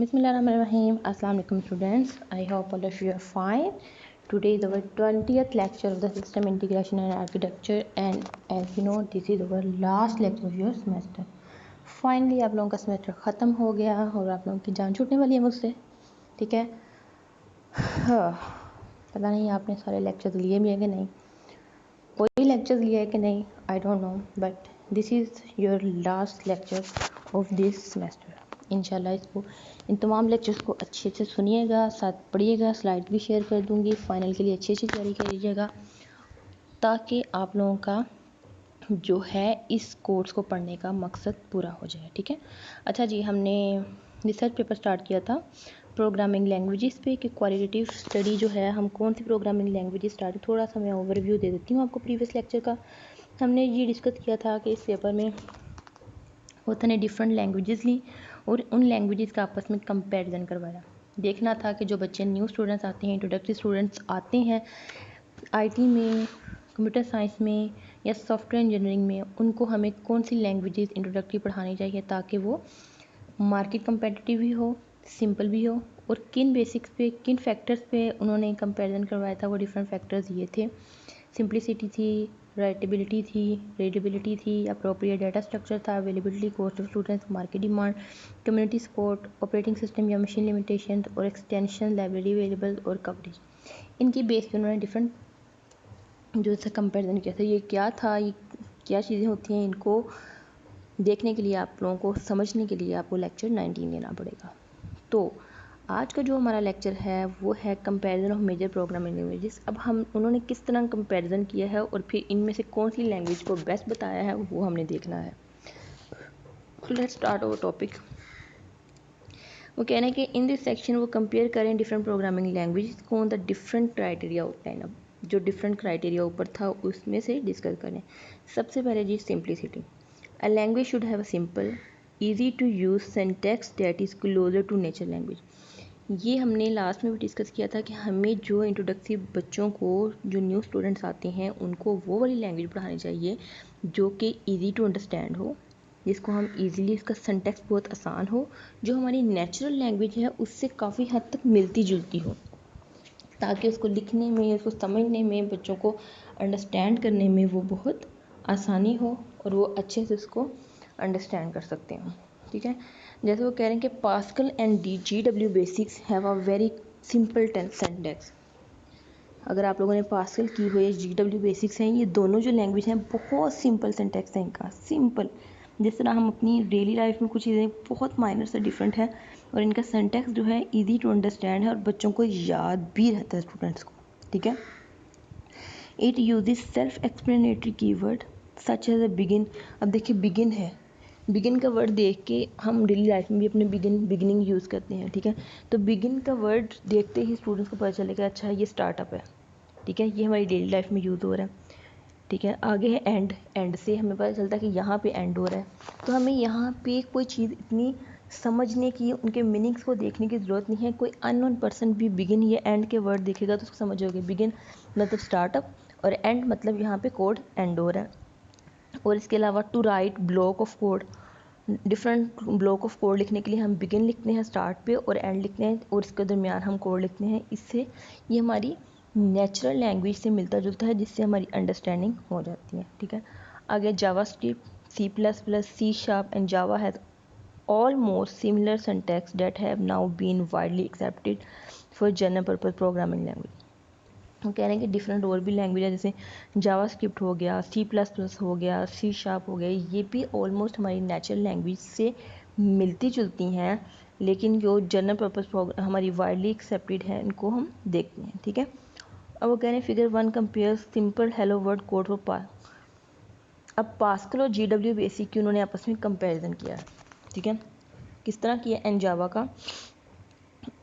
Bismillahirrahmanirrahim. Assalamu alaikum students. I hope all of you are fine. Today is our 20th lecture of the system integration and architecture, and as you know this is our last lecture of your semester. Finally आप लोगों का semester ख़त्म हो गया और आप लोगों की जान छूटने वाली है मुझसे, ठीक है। हाँ, पता नहीं आपने सारे लेक्चर्स लिए भी है कि नहीं, कोई लेक्चर्स लिया है कि नहीं, I don't know, but this is your last lecture of this semester. इंशाल्लाह इसको इन तमाम लेक्चर्स को अच्छे से सुनिएगा, साथ पढ़िएगा, स्लाइड भी शेयर कर दूंगी। फाइनल के लिए अच्छी अच्छी तैयारी करिएगा ताकि आप लोगों का जो है इस कोर्स को पढ़ने का मकसद पूरा हो जाए, ठीक है। अच्छा जी, हमने रिसर्च पेपर स्टार्ट किया था प्रोग्रामिंग लैंग्वेजेस पे कि क्वालिटेटिव स्टडी जो है हम कौन सी प्रोग्रामिंग लैंग्वेजेस स्टार्ट, थोड़ा सा मैं ओवरव्यू दे देती हूँ आपको प्रीवियस लेक्चर का। हमने ये डिस्कस किया था कि इस पेपर में होता ने डिफरेंट लैंग्वेजेस ली और उन लैंग्वेजेस का आपस में कंपैरिजन करवाया। देखना था कि जो बच्चे न्यू स्टूडेंट्स आते हैं, इंट्रोडक्टरी स्टूडेंट्स आते हैं आईटी में, कंप्यूटर साइंस में या सॉफ्टवेयर इंजीनियरिंग में, उनको हमें कौन सी लैंग्वेजेस इंट्रोडक्टरी पढ़ानी चाहिए ताकि वो मार्केट कंपेटिटिव भी हो, सिंपल भी हो, और किन बेसिक्स पे, किन फैक्टर्स पे उन्होंने कंपैरिजन करवाया था। वो डिफरेंट फैक्टर्स ये थे, सिंप्लिसिटी थी, राइटेबिलिटी थी, रीडेबिलिटी थी, अप्रोप्रिएट डाटा स्ट्रक्चर था, availability, cost of students, market demand, community support, operating system या मशीन लिमिटेशन और एक्सटेंशन, लाइब्रेरी अवेलेबल और कवरेज। इनकी बेस पे उन्होंने डिफरेंट जो इससे कंपेरिजन किया था। ये क्या था, ये क्या चीज़ें होती हैं, इनको देखने के लिए, आप लोगों को समझने के लिए आपको लेक्चर 19 लेना पड़ेगा। तो आज का जो हमारा लेक्चर है वो है comparison of major programming languages. अब हम उन्होंने किस तरह कंपैरिजन किया है और फिर इनमें से कौन सी लैंग्वेज को बेस्ट बताया है वो हमने देखना है। तो लेट्स स्टार्ट अवर टॉपिक। वो कह रहे हैं कि इन दिस सेक्शन वो कंपेयर करें डिफरेंट प्रोग्रामिंग लैंग्वेज को, द डिफरेंट क्राइटेरिया आउटलाइन। अब जो डिफरेंट क्राइटेरिया ऊपर था उसमें से डिस्कस करें। सबसे पहले जी simplicity. A language should have a simple easy to use syntax that is closer to nature language. ये हमने लास्ट में भी डिस्कस किया था कि हमें जो इंट्रोडक्टरी बच्चों को, जो न्यू स्टूडेंट्स आते हैं, उनको वो वाली लैंग्वेज पढ़ानी चाहिए जो कि इजी टू अंडरस्टैंड हो, जिसको हम इजीली, इसका सिंटैक्स बहुत आसान हो, जो हमारी नेचुरल लैंग्वेज है उससे काफ़ी हद तक मिलती जुलती हो, ताकि उसको लिखने में, उसको समझने में, बच्चों को अंडरस्टैंड करने में वो बहुत आसानी हो और वो अच्छे से उसको अंडरस्टैंड कर सकते हैं, ठीक है। जैसे वो कह रहे हैं कि pascal and GW basics have a very simple syntax. अगर आप लोगों ने पास्कल की हो या GW बेसिक्स हैं, ये दोनों जो लैंग्वेज हैं बहुत सिंपल सिंटैक्स है इनका, सिंपल। जिस तरह हम अपनी डेली लाइफ में कुछ चीज़ें बहुत माइनर से डिफरेंट है, और इनका सिंटैक्स जो है इजी टू अंडरस्टैंड है और बच्चों को याद भी रहता है, स्टूडेंट्स को, ठीक है। It uses self explanatory keyword such as a begin. अब देखिए बिगिन है, बिगिन का वर्ड देख के हम डेली लाइफ में भी अपने बिगिनिंग यूज़ करते हैं, ठीक है। तो बिगिन का वर्ड देखते ही स्टूडेंट्स को पता चलेगा अच्छा ये स्टार्टअप है, ठीक है, ये हमारी डेली लाइफ में यूज़ हो रहा है, ठीक है। आगे है एंड, एंड से हमें पता चलता है कि यहाँ पे एंड हो रहा है, तो हमें यहाँ पे कोई चीज़ इतनी समझने की, उनके मीनिंग्स को देखने की ज़रूरत नहीं है। कोई अननोन पर्सन भी बिगिन या एंड के वर्ड देखेगा तो उसको समझोगे बिगिन मतलब स्टार्टअप, और एंड मतलब यहाँ पे कोड एंड हो रहा है। और इसके अलावा to write block of code, different block of code लिखने के लिए हम बिगिन लिखते हैं स्टार्ट पे और एंड लिखते हैं, और इसके दरमियान हम कोड लिखते हैं। इससे ये हमारी नेचुरल लैंग्वेज से मिलता जुलता है, जिससे हमारी अंडरस्टैंडिंग हो जाती है, ठीक है। आगे JavaScript, C++, C# and Java has almost similar syntax that have now been widely accepted for general purpose programming language। वो कह रहे हैं कि डिफरेंट और भी लैंग्वेज है, जैसे जावास्क्रिप्ट हो गया, C++ हो गया, C# हो गया, ये भी ऑलमोस्ट हमारी नेचुरल लैंग्वेज से मिलती जुलती हैं, लेकिन जो जनरल पर्पस हमारी वाइडली एक्सेप्टेड है इनको हम देखते हैं, ठीक है। अब वो कह रहे हैं figure 1 compare simple hello world code for pass. अब पास्कल और GW बेसिक की उन्होंने आपस में कंपैरिजन किया है, ठीक है। किस तरह किया, एन जावा का,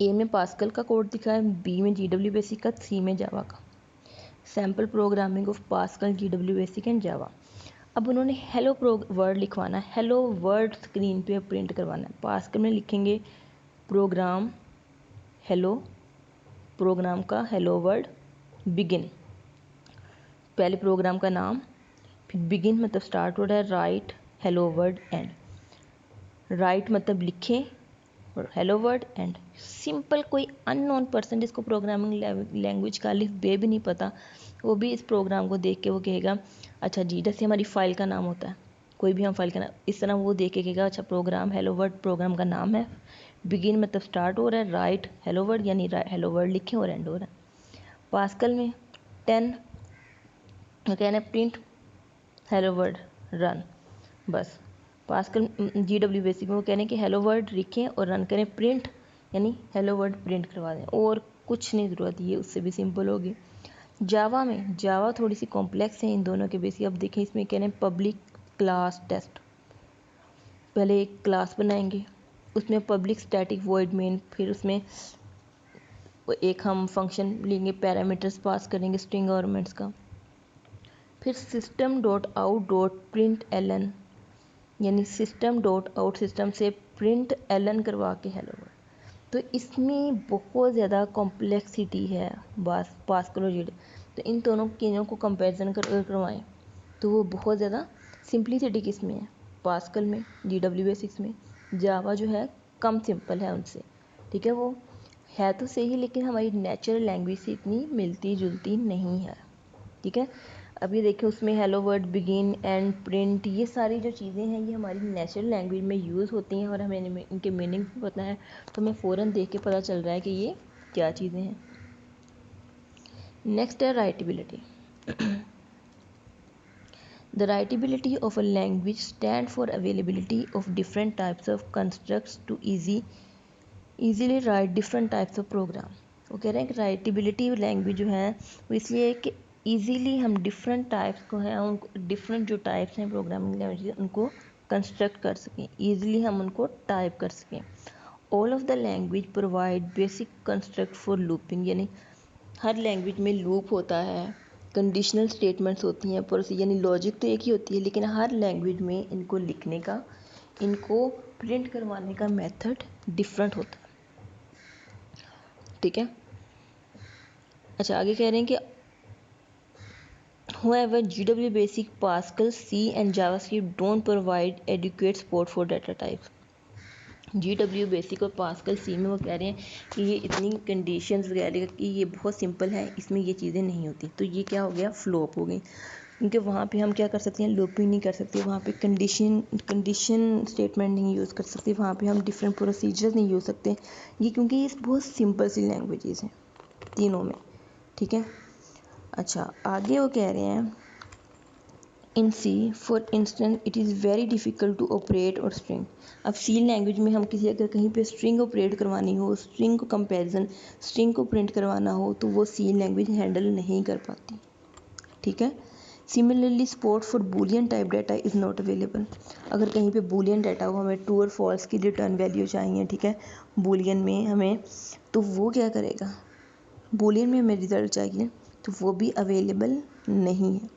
ए में पास्कल का कोड दिखा है, बी में GW बेसिक का, सी में जावा का। Sample programming of Pascal, GW BASIC and Java. अब उन्होंने हेलो वर्ड लिखवाना है, हेलो वर्ड स्क्रीन पे प्रिंट करवाना है। पास्कल में लिखेंगे प्रोग्राम हेलो, प्रोग्राम का हेलो वर्ड, बिगिन पहले प्रोग्राम का नाम, फिर बिगिन मतलब स्टार्ट वर्ड है, write hello word end. Write मतलब लिखें और हेलो वर्ड एंड सिंपल कोई अननोन पर्सन जिसको प्रोग्रामिंग लैंग्वेज का अलिफ बे भी नहीं पता, वो भी इस प्रोग्राम को देख के वो कहेगा अच्छा जी, जैसे हमारी फ़ाइल का नाम होता है, कोई भी हम फाइल का नाम, इस तरह वो देख के कहेगा अच्छा प्रोग्राम हेलो वर्ड प्रोग्राम का नाम है, बिगिन मतलब स्टार्ट हो रहा है, राइट हेलो वर्ड यानी हेलो वर्ड लिखे और एंड हो रहा है। पास्कल में 10 कहना है प्रिंट हेलो वर्ड रन, बस। पास्कल GW बेसिक में वो कहने कि हेलो वर्ड लिखें और रन करें, प्रिंट यानी हेलो वर्ड प्रिंट करवा दें, और कुछ नहीं ज़रूरत, ये उससे भी सिंपल होगी। जावा में, जावा थोड़ी सी कॉम्प्लेक्स है इन दोनों के बेसिक। अब देखें इसमें कहने पब्लिक क्लास टेस्ट, पहले एक क्लास बनाएंगे, उसमें पब्लिक स्टैटिक वॉइड मेन, फिर उसमें एक हम फंक्शन लेंगे, पैरामीटर्स पास करेंगे स्ट्रिंग आर्गुमेंट्स का, फिर system dot out dot print ln यानी सिस्टम डॉट आउट सिस्टम से प्रिंट एलन करवा के हेलो वर्ड। तो इसमें बहुत ज़्यादा कॉम्प्लेक्सिटी है बस पास्कल और जीडब्ल्यू, तो इन दोनों चीज़ों को कंपैरिजन करवाएं तो वो बहुत ज़्यादा सिंप्लिसिटी किस में है, पास्कल में, GW बेसिक्स में। जावा जो है कम सिंपल है उनसे, ठीक है, वो है तो सही लेकिन हमारी नेचुरल लैंग्वेज से इतनी मिलती जुलती नहीं है, ठीक है। अभी देखिए उसमें hello word, begin, and, print, ये सारी जो चीज़ें हैं ये हमारी नेचुरल लैंग्वेज में यूज़ होती हैं और हमें इनके मीनिंग भी पता है, तो हमें फ़ौरन देख के पता चल रहा है कि ये क्या चीज़ें हैं। नेक्स्ट है राइटेबिलिटी। The writability of a language stands for availability of different types of constructs to easily write different types of program। वो कह रहे हैं कि राइटेबिलिटी लैंग्वेज जो है वो इसलिए कि ईजीली हम डिफरेंट टाइप्स को हैं, उनको डिफरेंट जो टाइप्स हैं प्रोग्रामिंग लैंग्वेज उनको कंस्ट्रक्ट कर सकें, ईजिली हम उनको टाइप कर सकें। All of the language provide basic construct for looping, यानी हर लैंग्वेज में लूप होता है, कंडीशनल स्टेटमेंट्स होती हैं, प्रोसीजर यानी लॉजिक तो एक ही होती है लेकिन हर लैंग्वेज में इनको लिखने का, इनको प्रिंट करवाने का मेथड डिफरेंट होता है, ठीक है। अच्छा आगे कह रहे हैं कि however GW basic, Pascal, C and JavaScript don't provide adequate support for data types। GW basic और पास्कल सी में वो कह रहे हैं कि ये इतनी कंडीशंस वगैरह कि ये बहुत सिंपल है, इसमें ये चीज़ें नहीं होती, तो ये क्या हो गया, फ्लॉप हो गई, क्योंकि वहाँ पे हम क्या कर सकते हैं, लूपिंग नहीं कर सकते, वहाँ पे कंडीशन स्टेटमेंट नहीं यूज़ कर सकते, वहाँ पे हम डिफरेंट प्रोसीजर्स नहीं यूज़ सकते, ये क्योंकि ये बहुत सिंपल सी लैंग्वेजेस हैं तीनों में, ठीक है। अच्छा आगे वो कह रहे हैं in C for instance it is very difficult to operate और स्ट्रिंग। अब सी लैंग्वेज में हम किसी अगर कहीं पे स्ट्रिंग ऑपरेट करवानी हो, स्ट्रिंग को कंपैरिजन, स्ट्रिंग को प्रिंट करवाना हो तो वो सी लैंग्वेज हैंडल नहीं कर पाती, ठीक है। Similarly support for Boolean type data is not available. अगर कहीं पे बूलियन डाटा हो, हमें ट्रू और फॉल्स की रिटर्न वैल्यू चाहिए, ठीक है, बूलियन में हमें, तो वो क्या करेगा, बूलियन में हमें रिजल्ट चाहिए तो वो भी अवेलेबल नहीं है।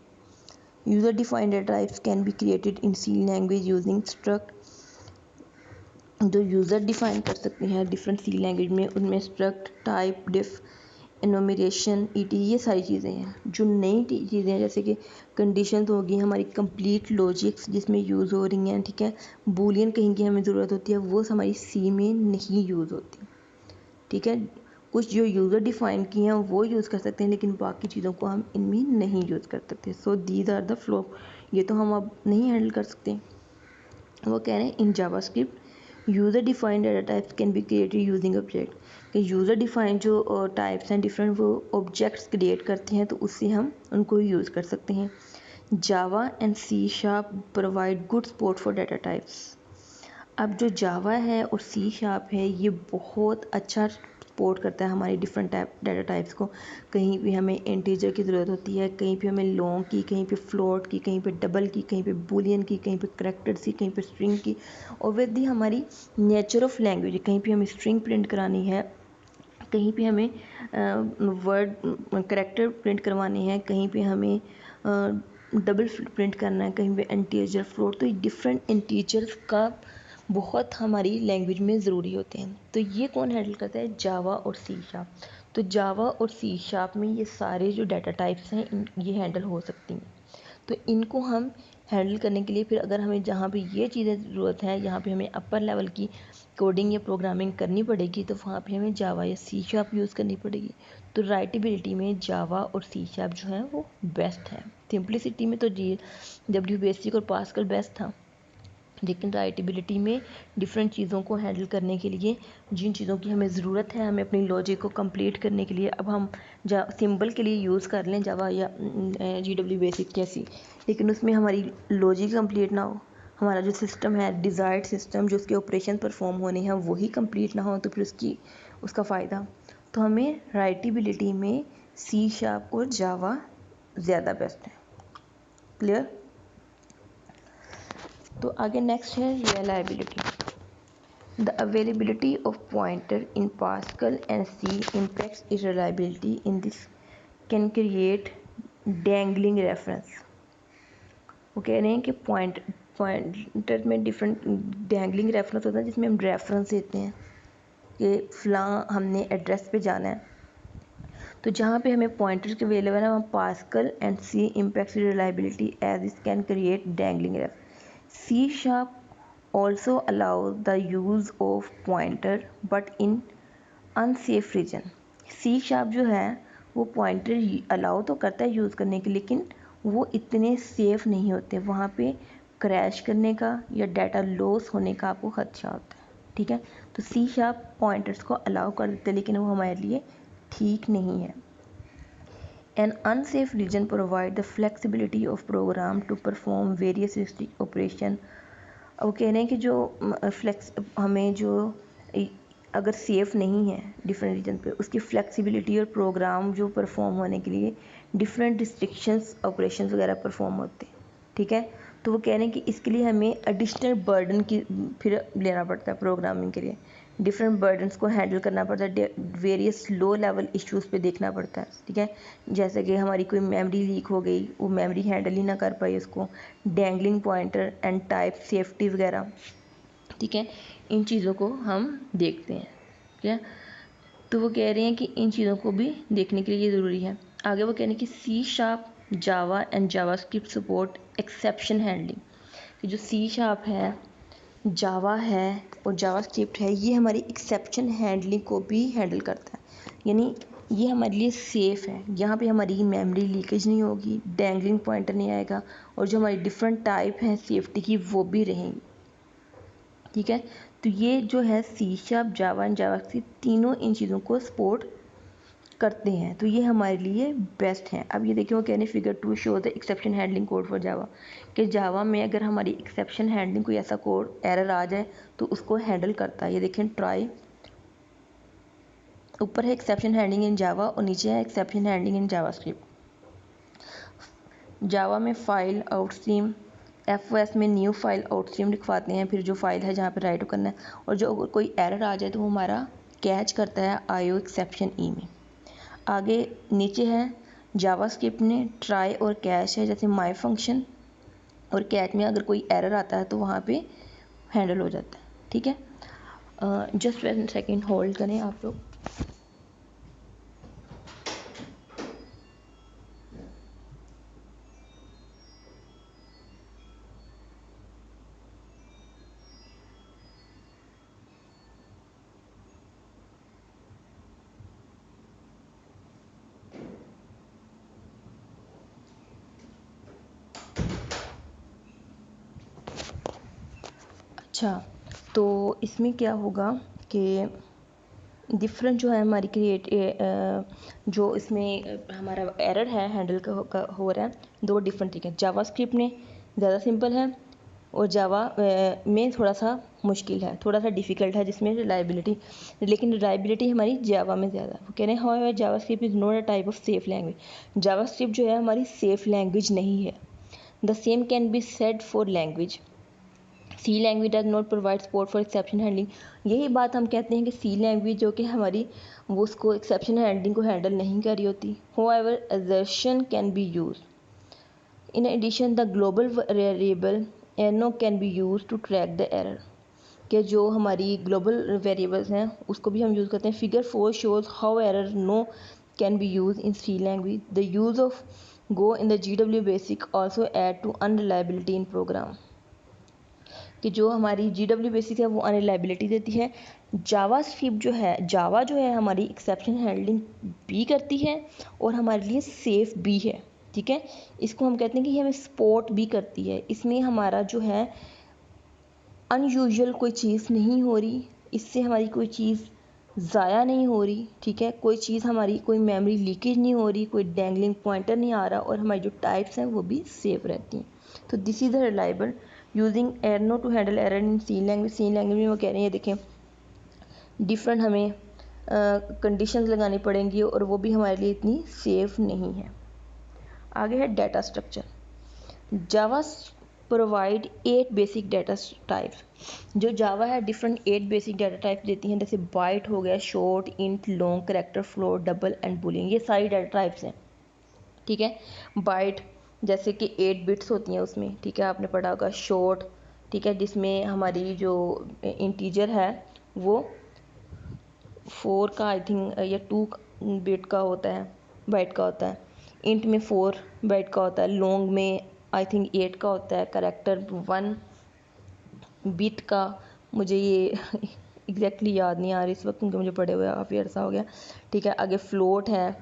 User defined data types can be created in C language using struct, जो यूज़र डिफाइन कर सकते हैं डिफरेंट सी लैंग्वेज में, उनमें स्ट्रक्ट, टाइप, डिफ, एनोमिरेशन, ये सारी चीज़ें हैं। जो नई चीज़ें हैं जैसे कि कंडीशन तो होगी, हमारी कंप्लीट लॉजिक्स जिसमें यूज़ हो रही हैं, ठीक है, बूलियन कहीं की हमें ज़रूरत होती है, वो हमारी सी में नहीं यूज़ होती, ठीक है। कुछ जो यूज़र डिफाइन किए हैं वो यूज़ कर सकते हैं लेकिन बाकी चीज़ों को हम इनमें नहीं यूज़ कर सकते, so these are the flop, ये तो हम अब नहीं हैंडल कर सकते। वो कह रहे हैं in JavaScript user defined data types can be created using object, कि यूज़र डिफाइंड जो टाइप्स हैं डिफरेंट वो ऑब्जेक्ट्स क्रिएट करते हैं तो उससे हम उनको यूज़ कर सकते हैं। Java and C sharp provide good support for data types. अब जो जावा है और सी शार्प है ये बहुत अच्छा सपोर्ट करता है हमारी डिफरेंट डाटा टाइप्स को। कहीं भी हमें इंटीजर की ज़रूरत होती है, कहीं पे हमें लॉन्ग की, कहीं पे फ्लोट की, कहीं पे डबल की, कहीं पे बूलियन की, कहीं पे करैक्टर्स की, कहीं पे स्ट्रिंग की, और विद दी हमारी नेचर ऑफ लैंग्वेज, कहीं पे हमें स्ट्रिंग प्रिंट करानी है, कहीं पे हमें वर्ड करैक्टर प्रिंट करवाने हैं, कहीं पे हमें डबल प्रिंट करना है, कहीं पे इंटीजर, फ्लोट, तो डिफरेंट इंटीजर्स का बहुत हमारी लैंग्वेज में ज़रूरी होते हैं। तो ये कौन हैंडल करता है, जावा और सी शार्प। तो जावा और सी शार्प में ये सारे जो डाटा टाइप्स हैं ये हैंडल हो सकती हैं। तो इनको हम हैंडल करने के लिए फिर अगर हमें जहाँ पे ये चीज़ें ज़रूरत है, यहाँ पे हमें अपर लेवल की कोडिंग या प्रोग्रामिंग करनी पड़ेगी तो वहाँ पे हमें जावा या सी शार्प यूज़ करनी पड़ेगी। तो राइटेबिलिटी में जावा और सी शार्प जो है वो बेस्ट है। सिंप्लिसिटी में तो GW बेसिक और पास्कल बेस्ट था, लेकिन राइटेबिलिटी में डिफरेंट चीज़ों को हैंडल करने के लिए जिन चीज़ों की हमें ज़रूरत है, हमें अपनी लॉजिक को कंप्लीट करने के लिए, अब हम सिंबल के लिए यूज़ कर लें जावा या GW बेसिक कैसी, लेकिन उसमें हमारी लॉजिक कंप्लीट ना हो, हमारा जो सिस्टम है डिज़ायर्ड सिस्टम जो उसके ऑपरेशन परफॉर्म होने हैं वही कंप्लीट ना हो, तो फिर उसका फ़ायदा। तो हमें राइटेबिलिटी में सी शार्प और जावा ज़्यादा बेस्ट है। क्लियर? तो आगे नेक्स्ट है reliability. The availability of pointer in Pascal and C impacts is reliability in this can create dangling reference. वो कह रहे हैं कि पॉइंटर में डिफरेंट डैंगलिंग रेफरेंस होता है, जिसमें हम रेफरेंस देते हैं कि फ़लाँ हमने एड्रेस पे जाना है। तो जहाँ पे हमें पॉइंटर्स के अवेलेबल है वहाँ Pascal and C impacts reliability as this can create dangling reference. C sharp also allows the use of pointer but in unsafe region। C sharp जो है वो पॉइंटर अलाउ तो करता है यूज़ करने के, लेकिन वो इतने सेफ नहीं होते, वहाँ पे क्रैश करने का या डाटा लॉस होने का आपको खदशा होता है। ठीक है, तो C sharp पॉइंटर्स को अलाउ कर देते हैं, लेकिन वो हमारे लिए ठीक नहीं है। An unsafe region provide the flexibility of program to perform various operation। वो कह रहे हैं कि जो हमें जो अगर सेफ़ नहीं है डिफरेंट रीजन पे, उसकी फ्लेक्सिबिलिटी और प्रोग्राम जो परफॉर्म होने के लिए डिफरेंट रिस्ट्रिक्शंस ऑपरेशंस वगैरह परफॉर्म होते हैं। ठीक है, तो वो कह रहे हैं कि इसके लिए हमें एडिशनल बर्डन की फिर लेना पड़ता है प्रोग्रामिंग के लिए, डिफरेंट बर्डन्स को हैंडल करना पड़ता है, वेरियस लो लेवल इश्यूज़ पे देखना पड़ता है। ठीक है, जैसे कि हमारी कोई मेमोरी लीक हो गई, वो मेमोरी हैंडल ही ना कर पाई उसको, dangling pointer and type safety वगैरह। ठीक है, इन चीज़ों को हम देखते हैं। ठीक है, तो वो कह रहे हैं कि इन चीज़ों को भी देखने के लिए ये ज़रूरी है। आगे वो कह रहे हैं कि C sharp Java and JavaScript support exception handling. कि जो सी शार्प है, जावा है और जावास्क्रिप्ट है, ये हमारी एक्सेप्शन हैंडलिंग को भी हैंडल करता है, यानी ये हमारे लिए सेफ़ है। यहाँ पे हमारी मेमोरी लीकेज नहीं होगी, डैंगलिंग पॉइंटर नहीं आएगा, और जो हमारी डिफरेंट टाइप हैं सेफ्टी की वो भी रहेंगी। ठीक है, तो ये जो है C sharp, Java and JavaScript तीनों इन चीज़ों को सपोर्ट करते हैं, तो ये हमारे लिए बेस्ट हैं। अब ये देखिए वो कह रहे हैं figure 2 show the exception handling code for Java, कि जावा में अगर हमारी एक्सेप्शन हैंडलिंग कोई ऐसा कोड एरर आ जाए तो उसको हैंडल करता है। ये देखें ट्राई, ऊपर है एक्सेप्शन हैंडलिंग इन जावा और नीचे है एक्सेप्शन हैंडलिंग इन जावास्क्रिप्ट। जावा में फाइल आउटस्ट्रीम, FOS में न्यू फाइल आउटस्ट्रीम लिखवाते हैं, फिर जो फाइल है जहाँ पर राइट करना है, और जो अगर कोई एरर आ जाए तो वो हमारा कैच करता है IO एक्सेप्शन ई में। आगे नीचे है जावास्क्रिप्ट में ट्राई और कैच है, जैसे माय फंक्शन और कैच में अगर कोई एरर आता है तो वहाँ पे हैंडल हो जाता है। ठीक है, जस्ट 1 सेकेंड होल्ड करें आप लोग। अच्छा, तो इसमें क्या होगा कि डिफरेंट जो है हमारी जो इसमें हमारा एरर है हैंडल हो रहा है, दो डिफरेंट तरीके हैं। जावास्क्रिप्ट में ज़्यादा सिंपल है और जावा में थोड़ा सा मुश्किल है, थोड़ा सा डिफ़िकल्ट है, जिसमें रिलायबिलिटी, लेकिन रिलायबिलिटी हमारी जावा में ज़्यादा है। वो कह रहे हैं however JavaScript is not a type of safe language. JavaScript जो है हमारी सेफ लैंग्वेज नहीं है। The same can be said for language. C language does not provide support for exception handling. यही बात हम कहते हैं कि सी लैंग्वेज जो कि हमारी वो उसको एक्सेप्शन हैंडलिंग को हैंडल नहीं कर रही होती। However assertion can be use. In addition the global variable errno can be use to track the error. कि जो हमारी ग्लोबल वेरिएबल्स हैं उसको भी हम यूज़ करते हैं। Figure 4 shows how error no can be use in C language. The use of go in the GW BASIC also add to unreliability in program. कि जो हमारी GW बेसिक है वो अनरिलायबिलिटी देती है। जावा स्क्रिप्ट जो है, जावा जो है हमारी एक्सेप्शन हैंडलिंग भी करती है और हमारे लिए सेफ भी है, ठीक है। इसको हम कहते हैं कि हमें सपोर्ट भी करती है। इसमें हमारा जो है अनयूजुअल कोई चीज़ नहीं हो रही, इससे हमारी कोई चीज़ ज़ाया नहीं हो रही, ठीक है। कोई चीज़ हमारी, कोई मेमोरी लीकेज नहीं हो रही, कोई डैंगलिंग पॉइंटर नहीं आ रहा, और हमारी जो टाइप्स हैं वो भी सेफ रहती हैं। तो this is the reliable using errno to handle error in C language. C language में वो कह रहे हैं, देखें डिफरेंट हमें कंडीशंस लगानी पड़ेंगी और वो भी हमारे लिए इतनी सेफ नहीं है। आगे है डाटा स्ट्रक्चर। जावा प्रोवाइड 8 बेसिक डाटा टाइप्स। जो जावा है डिफरेंट 8 बेसिक डाटा टाइप्स देती हैं, जैसे बाइट हो गया, short, int, long, character, float, double and Boolean. ये सारी डाटा टाइप्स हैं, ठीक है। बाइट जैसे कि 8 बिट्स होती हैं उसमें, ठीक है, आपने पढ़ा होगा। शॉर्ट, ठीक है, जिसमें हमारी जो इंटीजर है वो 4 का आई थिंक या 2 बिट का होता है, बाइट का होता है। इंट में 4 बाइट का होता है। लॉन्ग में आई थिंक 8 का होता है। कैरेक्टर 1 बिट का, मुझे ये एग्जैक्टली याद नहीं आ रही इस वक्त क्योंकि मुझे पढ़े हुए काफ़ी अर्सा हो गया, ठीक है। आगे फ्लोट है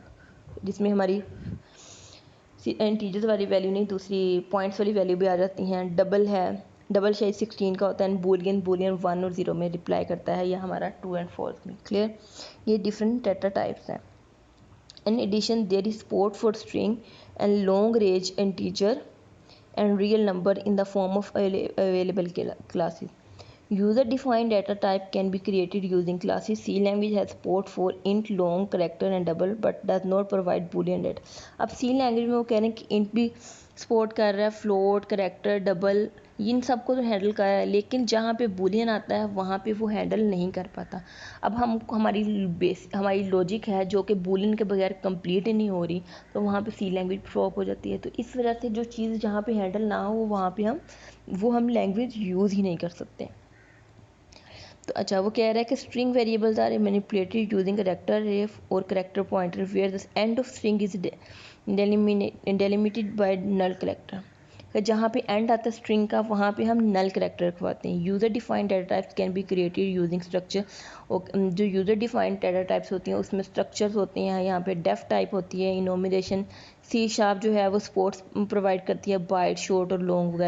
जिसमें हमारी इंटीजर्स वाली वैल्यू नहीं, दूसरी पॉइंट्स वाली वैल्यू भी आ जाती हैं। डबल है, डबल शायद 16 का होता है। बुलियन, बुलियन 1 और 0 में रिप्लाई करता है, या हमारा ट्रू एंड फॉल्स में। क्लियर, ये डिफरेंट डाटा टाइप्स हैं। In addition, there is support for string and long range integer and real number in the form of available classes. User defined data type can be created using classes. C language has support for int, long, character and double but does not provide boolean data. अब C language में वो कह रहे हैं कि int भी support कर रहा है, फ्लोट, करेक्टर, डबल, इन सबको तो हैंडल कर रहा है, लेकिन जहाँ पे बूलियन आता है वहाँ पे वो हैंडल नहीं कर पाता। अब हमारी लॉजिक है जो कि बूलियन के बगैर कंप्लीट ही नहीं हो रही, तो वहाँ पे सी लैंग्वेज ड्रॉप हो जाती है। तो इस वजह से जो चीज़ जहाँ पे हैंडल ना हो वहाँ पे हम लैंग्वेज यूज़ ही नहीं कर सकते। तो अच्छा, वो कह रहा है कि string variables are manipulated using character ref or character pointer where the end of string is delimited by null character. जहाँ पे एंड आता है स्ट्रिंग का वहाँ पे हम नल करेक्टर रखवाते हैं। User defined data types can be created using structure. और जो यूज़र डिफाइंड डाटा टाइप्स होती हैं उसमें स्ट्रक्चर्स होते हैं। यहाँ पे डेफ टाइप होती है, इनोमिनेशन। C# जो है वो सपोर्ट्स प्रोवाइड करती है बाइट, शॉर्ट और लॉन्ग वगैरह।